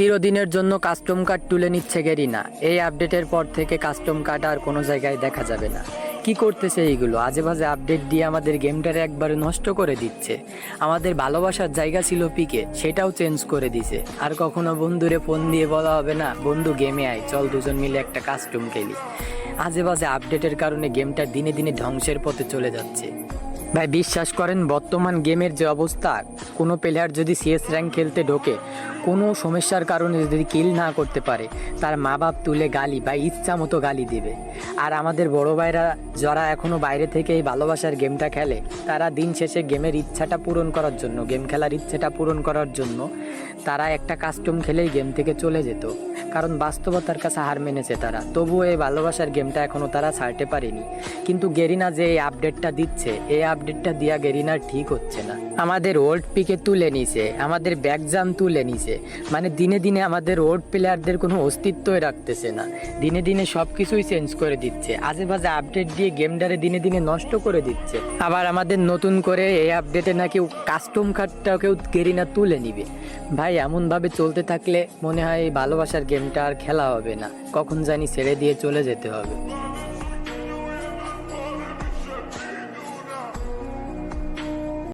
চিরদিনের জন্য custom card তুলে নিচ্ছে গেরিনা। এই আপডেটের পর থেকে কাস্টম কার্ড আর কোনো জায়গায় দেখা যাবে না। কি করতেছে এইগুলো? আজে বাজে আপডেট দিয়ে আমাদের গেমটারে একবারে নষ্ট করে দিচ্ছে। আমাদের ভালোবাসার জায়গা ছিল পিকে, সেটাও চেঞ্জ করে দিছে। আর কখনো বন্ধুরে ফোন দিয়ে বলা হবে না, বন্ধু গেমে আয়, চল দুজন মিলে একটা কাস্টম খেলি। আজে বাজে আপডেটের কারণে গেমটা দিনে দিনে ধ্বংসের পথে চলে যাচ্ছে। ভাই বিশ্বাস করেন, বর্তমান গেমের যে অবস্থা, কোনো প্লেয়ার যদি সিএস র্যাঙ্ক খেলতে ঢোকে, কোনো সমস্যার কারণে যদি কিল না করতে পারে, তার মা বাপ তুলে গালি বা ইচ্ছা মতো গালি দিবে। আর আমাদের বড় ভাইরা যারা এখনও বাইরে থেকে এই ভালোবাসার গেমটা খেলে, তারা দিন শেষে গেমের ইচ্ছাটা পূরণ করার জন্য, গেম খেলার ইচ্ছাটা পূরণ করার জন্য তারা একটা কাস্টম খেলেই গেম থেকে চলে যেত। কারণ বাস্তবতার কাছে হার মেনেছে তারা। তবুও এই ভালোবাসার গেমটা এখনও তারা ছাড়তে পারেনি। কিন্তু গেরিনা যে এই আপডেটটা দিচ্ছে, এই আপডেটটা দিয়া গেরিনার ঠিক হচ্ছে না। আমাদের ওল্ড পিকে তুলে নিছে, আমাদের ব্যাকজাম তুলে নিছে। মানে দিনে দিনে আমাদের ওল্ড প্লেয়ারদের কোনো অস্তিত্বই রাখতেছে না। দিনে দিনে সব কিছুই চেঞ্জ করে দিচ্ছে। আজে বাজে আপডেট দিয়ে গেমটারে দিনে দিনে নষ্ট করে দিচ্ছে। আবার আমাদের নতুন করে এই আপডেটে নাকি কাস্টম কার্ডটাকেও গেরিনা তুলে নিবে। ভাই এমনভাবে চলতে থাকলে মনে হয় এই ভালোবাসার গেমটা আর খেলা হবে না, কখন জানি ছেড়ে দিয়ে চলে যেতে হবে।